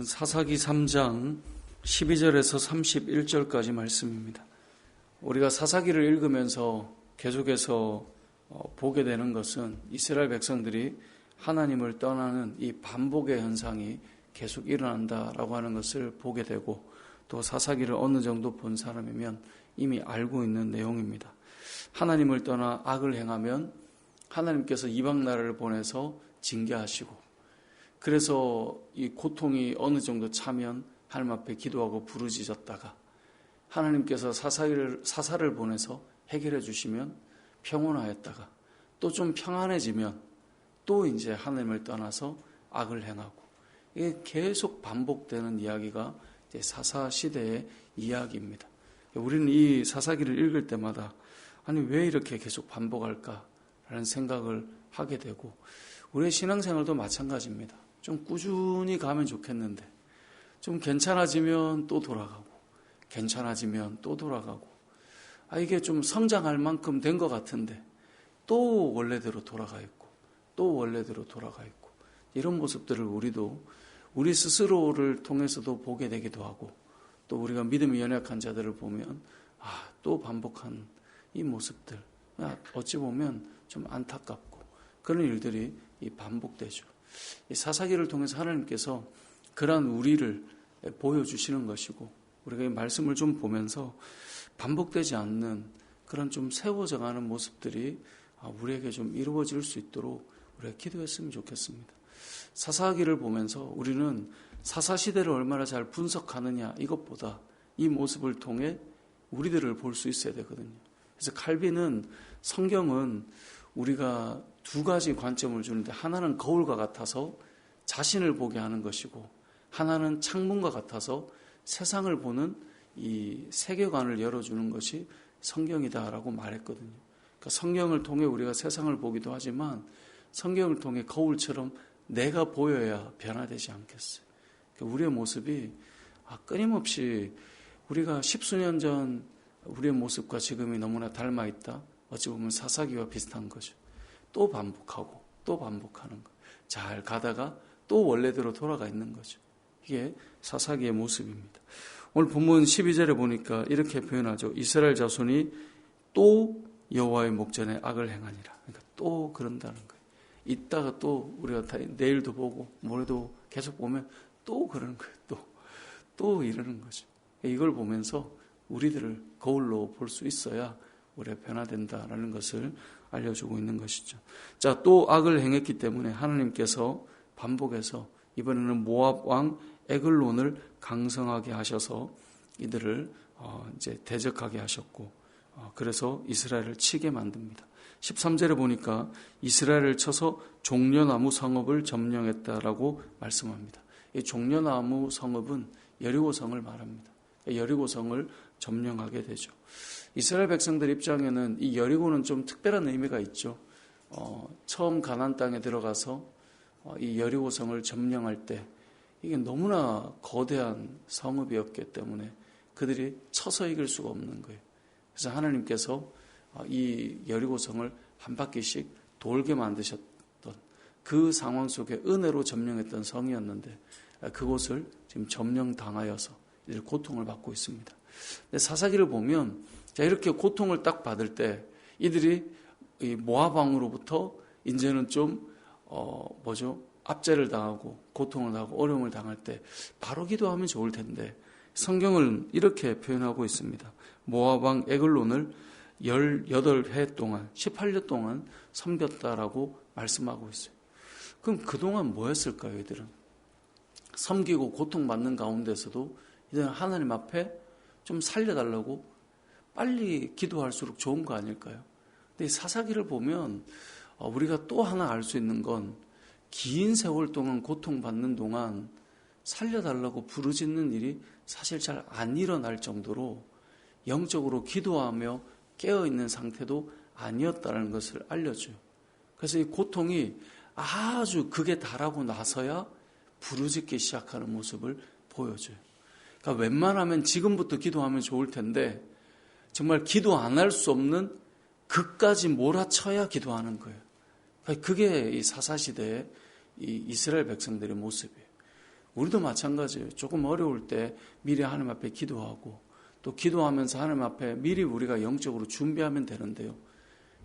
사사기 3장 12절에서 31절까지 말씀입니다. 우리가 사사기를 읽으면서 계속해서 보게 되는 것은 이스라엘 백성들이 하나님을 떠나는 이 반복의 현상이 계속 일어난다라고 하는 것을 보게 되고, 또 사사기를 어느 정도 본 사람이면 이미 알고 있는 내용입니다. 하나님을 떠나 악을 행하면 하나님께서 이방 나라를 보내서 징계하시고, 그래서 이 고통이 어느 정도 차면 하나님 앞에 기도하고 부르짖었다가 하나님께서 사사를 보내서 해결해 주시면 평온하였다가, 또 좀 평안해지면 또 이제 하나님을 떠나서 악을 행하고, 이게 계속 반복되는 이야기가 이제 사사 시대의 이야기입니다. 우리는 이 사사기를 읽을 때마다 아니 왜 이렇게 계속 반복할까라는 생각을 하게 되고, 우리의 신앙생활도 마찬가지입니다. 좀 꾸준히 가면 좋겠는데 좀 괜찮아지면 또 돌아가고, 괜찮아지면 또 돌아가고, 이게 좀 성장할 만큼 된 것 같은데 또 원래대로 돌아가 있고, 또 원래대로 돌아가 있고, 이런 모습들을 우리도 우리 스스로를 통해서도 보게 되기도 하고, 또 우리가 믿음이 연약한 자들을 보면 또 반복한 이 모습들, 어찌 보면 좀 안타깝고 그런 일들이 반복되죠. 이 사사기를 통해서 하나님께서 그러한 우리를 보여주시는 것이고, 우리가 이 말씀을 좀 보면서 반복되지 않는 그런 좀 세워져가는 모습들이 우리에게 좀 이루어질 수 있도록 우리가 기도했으면 좋겠습니다. 사사기를 보면서 우리는 사사시대를 얼마나 잘 분석하느냐, 이것보다 이 모습을 통해 우리들을 볼 수 있어야 되거든요. 그래서 칼빈은 성경은 우리가 두 가지 관점을 주는데, 하나는 거울과 같아서 자신을 보게 하는 것이고, 하나는 창문과 같아서 세상을 보는 이 세계관을 열어주는 것이 성경이다라고 말했거든요. 그러니까 성경을 통해 우리가 세상을 보기도 하지만 성경을 통해 거울처럼 내가 보여야 변화되지 않겠어요. 그러니까 우리의 모습이 끊임없이 우리가 십수년 전 우리의 모습과 지금이 너무나 닮아 있다. 어찌 보면 사사기와 비슷한 거죠. 또 반복하고 또 반복하는 거. 잘 가다가 또 원래대로 돌아가 있는 거죠. 이게 사사기의 모습입니다. 오늘 본문 12절에 보니까 이렇게 표현하죠. 이스라엘 자손이 또 여호와의 목전에 악을 행하니라. 그러니까 또 그런다는 거예요. 이따가 또 우리가 내일도 보고 모레도 계속 보면 또 그러는 거예요. 또 이러는 거죠. 이걸 보면서 우리들을 거울로 볼 수 있어야 우리가 변화된다라는 것을 알려주고 있는 것이죠. 자, 또 악을 행했기 때문에 하나님께서 반복해서 이번에는 모압 왕 에글론을 강성하게 하셔서 이들을 이제 대적하게 하셨고, 그래서 이스라엘을 치게 만듭니다. 13절에 보니까 이스라엘을 쳐서 종려나무 성읍을 점령했다라고 말씀합니다. 이 종려나무 성읍은 여리고성을 말합니다. 여리고성을 점령하게 되죠. 이스라엘 백성들 입장에는 이 여리고는 좀 특별한 의미가 있죠. 처음 가나안 땅에 들어가서 이 여리고성을 점령할 때 이게 너무나 거대한 성읍이었기 때문에 그들이 쳐서 이길 수가 없는 거예요. 그래서 하나님께서 이 여리고성을 한 바퀴씩 돌게 만드셨던 그 상황 속에 은혜로 점령했던 성이었는데, 그곳을 지금 점령당하여서 이들 고통을 받고 있습니다. 근데 사사기를 보면 이렇게 고통을 딱 받을 때 이들이 이 모압 왕으로부터 이제는 좀 압제를 당하고 고통을 당하고 어려움을 당할 때 바로 기도하면 좋을 텐데, 성경은 이렇게 표현하고 있습니다. 모압 왕 에글론을 18해 동안 18년 동안 섬겼다라고 말씀하고 있어요. 그럼 그동안 뭐 했을까요? 이들은 섬기고 고통받는 가운데서도 이들은 하나님 앞에 좀 살려달라고 빨리 기도할수록 좋은 거 아닐까요? 근데 이 사사기를 보면 우리가 또 하나 알 수 있는 건, 긴 세월 동안 고통받는 동안 살려달라고 부르짖는 일이 사실 잘 안 일어날 정도로 영적으로 기도하며 깨어있는 상태도 아니었다는 것을 알려줘요. 그래서 이 고통이 아주 극에 달하고 나서야 부르짖기 시작하는 모습을 보여줘요. 그러니까 웬만하면 지금부터 기도하면 좋을 텐데 정말 기도 안 할 수 없는 극까지 몰아쳐야 기도하는 거예요. 그게 이 사사시대의 이 이스라엘 백성들의 모습이에요. 우리도 마찬가지예요. 조금 어려울 때 미리 하나님 앞에 기도하고 또 기도하면서 하나님 앞에 미리 우리가 영적으로 준비하면 되는데요.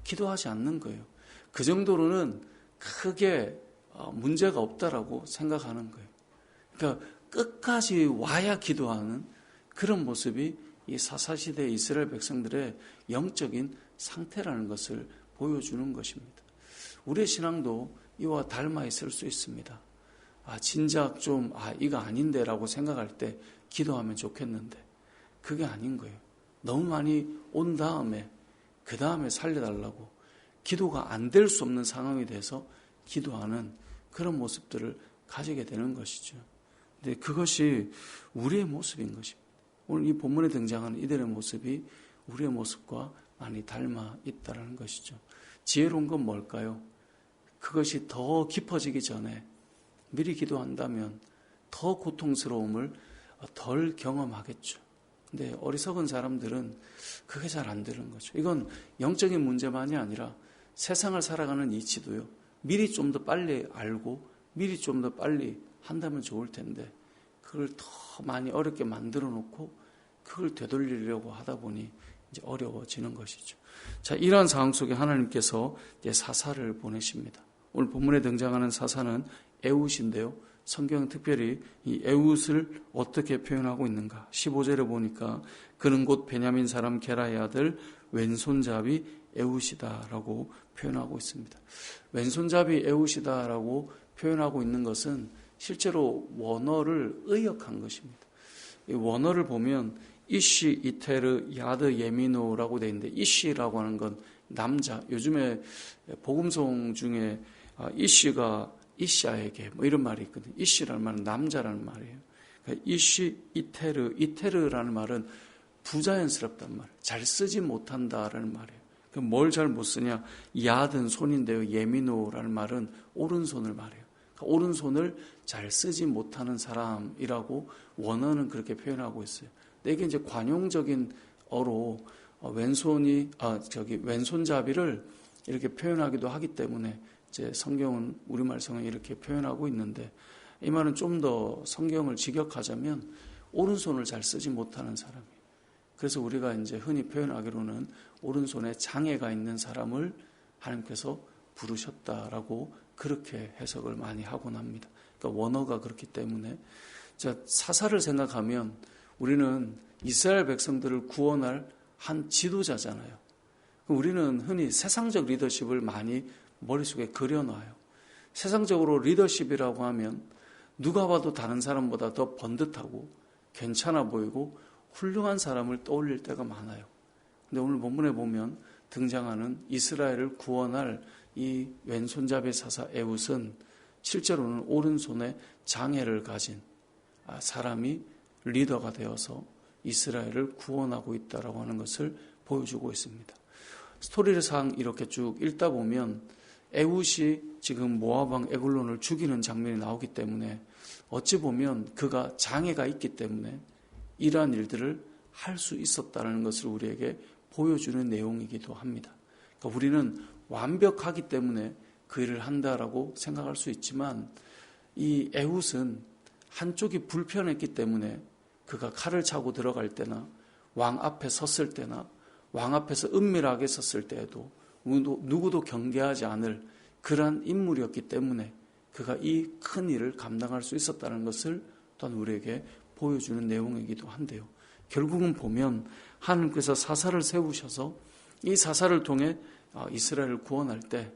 기도하지 않는 거예요. 그 정도로는 크게 문제가 없다라고 생각하는 거예요. 그러니까 끝까지 와야 기도하는 그런 모습이 이 사사시대 이스라엘 백성들의 영적인 상태라는 것을 보여주는 것입니다. 우리의 신앙도 이와 닮아 있을 수 있습니다. 진작 좀 이거 아닌데 라고 생각할 때 기도하면 좋겠는데 그게 아닌 거예요. 너무 많이 온 다음에 그 다음에 살려달라고 기도가 안 될 수 없는 상황이 돼서 기도하는 그런 모습들을 가지게 되는 것이죠. 근데 그것이 우리의 모습인 것입니다. 오늘 이 본문에 등장하는 이들의 모습이 우리의 모습과 많이 닮아 있다는 것이죠. 지혜로운 건 뭘까요? 그것이 더 깊어지기 전에 미리 기도한다면 더 고통스러움을 덜 경험하겠죠. 근데 어리석은 사람들은 그게 잘 안 되는 거죠. 이건 영적인 문제만이 아니라 세상을 살아가는 이치도요. 미리 좀 더 빨리 알고 미리 좀 더 빨리 한다면 좋을 텐데 그걸 더 많이 어렵게 만들어 놓고 그걸 되돌리려고 하다 보니 이제 어려워지는 것이죠. 자, 이러한 상황 속에 하나님께서 이제 사사를 보내십니다. 오늘 본문에 등장하는 사사는 에훗인데요. 성경은 특별히 이 에훗을 어떻게 표현하고 있는가? 15절에 보니까 그는 곧 베냐민 사람 게라의 아들 왼손잡이 에훗이다라고 표현하고 있습니다. 왼손잡이 에훗이다라고 표현하고 있는 것은 실제로 원어를 의역한 것입니다. 이 원어를 보면 이시, 이테르, 야드, 예미노라고 되어 있는데 이시라고 하는 건 남자. 요즘에 복음송 중에 이시가 이샤에게 뭐 이런 말이 있거든요. 이시라는 말은 남자라는 말이에요. 그러니까 이시, 이테르, 이테르라는 말은 부자연스럽단 말, 잘 쓰지 못한다라는 말이에요. 뭘 잘 못 쓰냐? 야든 손인데요. 예미노라는 말은 오른손을 말해요. 그러니까 오른손을 잘 쓰지 못하는 사람이라고 원어는 그렇게 표현하고 있어요. 근데 이게 이제 관용적인 어로 왼손잡이를 이렇게 표현하기도 하기 때문에 이제 성경은 우리말 성경에 이렇게 표현하고 있는데 이 말은 좀 더 성경을 직역하자면 오른손을 잘 쓰지 못하는 사람이에요. 그래서 우리가 이제 흔히 표현하기로는 오른손에 장애가 있는 사람을 하나님께서 부르셨다라고 그렇게 해석을 많이 하곤 합니다. 그러니까 원어가 그렇기 때문에 자, 사사를 생각하면 우리는 이스라엘 백성들을 구원할 한 지도자잖아요. 우리는 흔히 세상적 리더십을 많이 머릿속에 그려놔요. 세상적으로 리더십이라고 하면 누가 봐도 다른 사람보다 더 번듯하고 괜찮아 보이고 훌륭한 사람을 떠올릴 때가 많아요. 근데 오늘 본문에 보면 등장하는 이스라엘을 구원할 이 왼손잡이 사사 에훗은 실제로는 오른손에 장애를 가진 사람이 리더가 되어서 이스라엘을 구원하고 있다라고 하는 것을 보여주고 있습니다. 스토리상 이렇게 쭉 읽다 보면 에훗이 지금 모압 왕 에글론을 죽이는 장면이 나오기 때문에 어찌 보면 그가 장애가 있기 때문에 이러한 일들을 할 수 있었다는 것을 우리에게 보여주는 내용이기도 합니다. 그러니까 우리는 완벽하기 때문에 그 일을 한다라고 생각할 수 있지만 이 에훗은 한쪽이 불편했기 때문에 그가 칼을 차고 들어갈 때나 왕 앞에 섰을 때나 왕 앞에서 은밀하게 섰을 때에도 누구도 경계하지 않을 그러한 인물이었기 때문에 그가 이 큰 일을 감당할 수 있었다는 것을 또한 우리에게 보여주는 내용이기도 한데요. 결국은 보면 하나님께서 사사를 세우셔서 이 사사를 통해 이스라엘을 구원할 때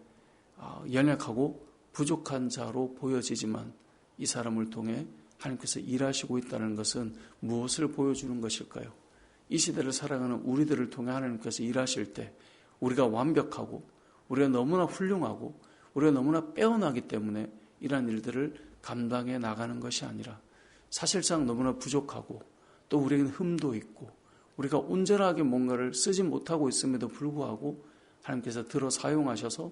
연약하고 부족한 자로 보여지지만 이 사람을 통해 하나님께서 일하시고 있다는 것은 무엇을 보여주는 것일까요? 이 시대를 살아가는 우리들을 통해 하나님께서 일하실 때 우리가 완벽하고 우리가 너무나 훌륭하고 우리가 너무나 빼어나기 때문에 이러한 일들을 감당해 나가는 것이 아니라 사실상 너무나 부족하고 또 우리에게는 흠도 있고 우리가 온전하게 뭔가를 쓰지 못하고 있음에도 불구하고 하나님께서 들어 사용하셔서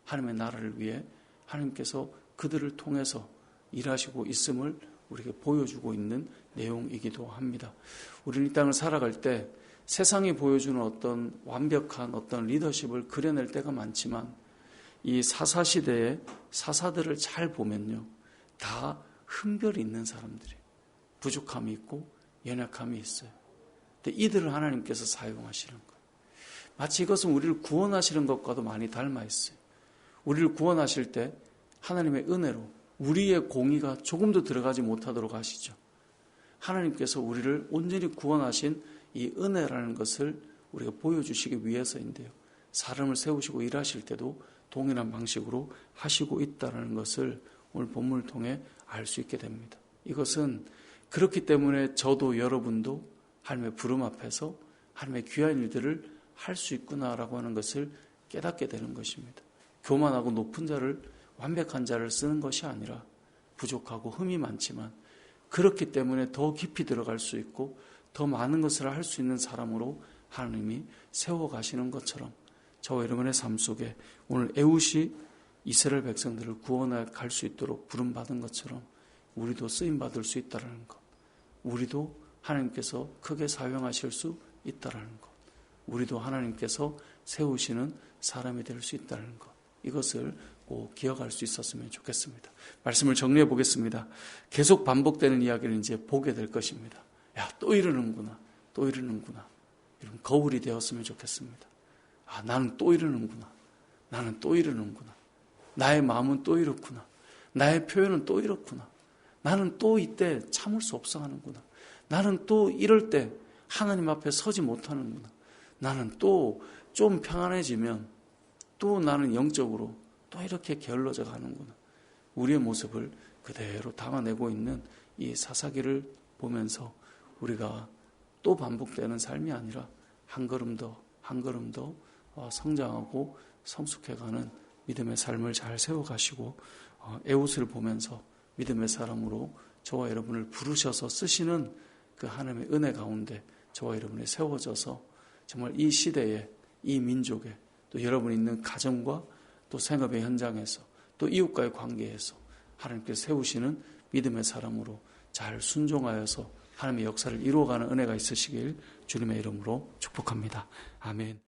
하나님의 나라를 위해 하나님께서 그들을 통해서 일하시고 있음을 우리에게 보여주고 있는 내용이기도 합니다. 우리는 이 땅을 살아갈 때 세상이 보여주는 어떤 완벽한 어떤 리더십을 그려낼 때가 많지만 이 사사시대의 사사들을 잘 보면요. 다 흠결이 있는 사람들이 부족함이 있고 연약함이 있어요. 근데 이들을 하나님께서 사용하시는 거예요. 마치 이것은 우리를 구원하시는 것과도 많이 닮아 있어요. 우리를 구원하실 때 하나님의 은혜로 우리의 공의가 조금도 들어가지 못하도록 하시죠. 하나님께서 우리를 온전히 구원하신 이 은혜라는 것을 우리가 보여주시기 위해서인데요. 사람을 세우시고 일하실 때도 동일한 방식으로 하시고 있다는 것을 오늘 본문을 통해 알 수 있게 됩니다. 이것은 그렇기 때문에 저도 여러분도 하나님의 부름 앞에서 하나님의 귀한 일들을 할 수 있구나라고 하는 것을 깨닫게 되는 것입니다. 교만하고 높은 자를, 완벽한 자를 쓰는 것이 아니라 부족하고 흠이 많지만 그렇기 때문에 더 깊이 들어갈 수 있고 더 많은 것을 할 수 있는 사람으로 하나님이 세워가시는 것처럼 저와 여러분의 삶 속에 오늘 에훗이 이스라엘 백성들을 구원해 갈 수 있도록 부름받은 것처럼 우리도 쓰임받을 수 있다는 것, 우리도 하나님께서 크게 사용하실 수 있다는 것, 우리도 하나님께서 세우시는 사람이 될 수 있다는 것, 이것을 꼭 기억할 수 있었으면 좋겠습니다. 말씀을 정리해 보겠습니다. 계속 반복되는 이야기를 이제 보게 될 것입니다. 야, 또 이러는구나, 또 이러는구나. 이런 거울이 되었으면 좋겠습니다. 아, 나는 또 이러는구나, 나는 또 이러는구나. 나의 마음은 또 이렇구나. 나의 표현은 또 이렇구나. 나는 또 이때 참을 수 없어 하는구나. 나는 또 이럴 때 하나님 앞에 서지 못하는구나. 나는 또 좀 평안해지면 또 나는 영적으로 또 이렇게 게을러져 가는구나. 우리의 모습을 그대로 담아내고 있는 이 사사기를 보면서 우리가 또 반복되는 삶이 아니라 한 걸음 더 한 걸음 더 성장하고 성숙해가는 믿음의 삶을 잘 세워가시고 에훗을 보면서 믿음의 사람으로 저와 여러분을 부르셔서 쓰시는 그 하나님의 은혜 가운데 저와 여러분이 세워져서 정말 이 시대에, 이 민족에, 또 여러분이 있는 가정과 또 생업의 현장에서 또 이웃과의 관계에서 하나님께서 세우시는 믿음의 사람으로 잘 순종하여서 하나님의 역사를 이루어가는 은혜가 있으시길 주님의 이름으로 축복합니다. 아멘.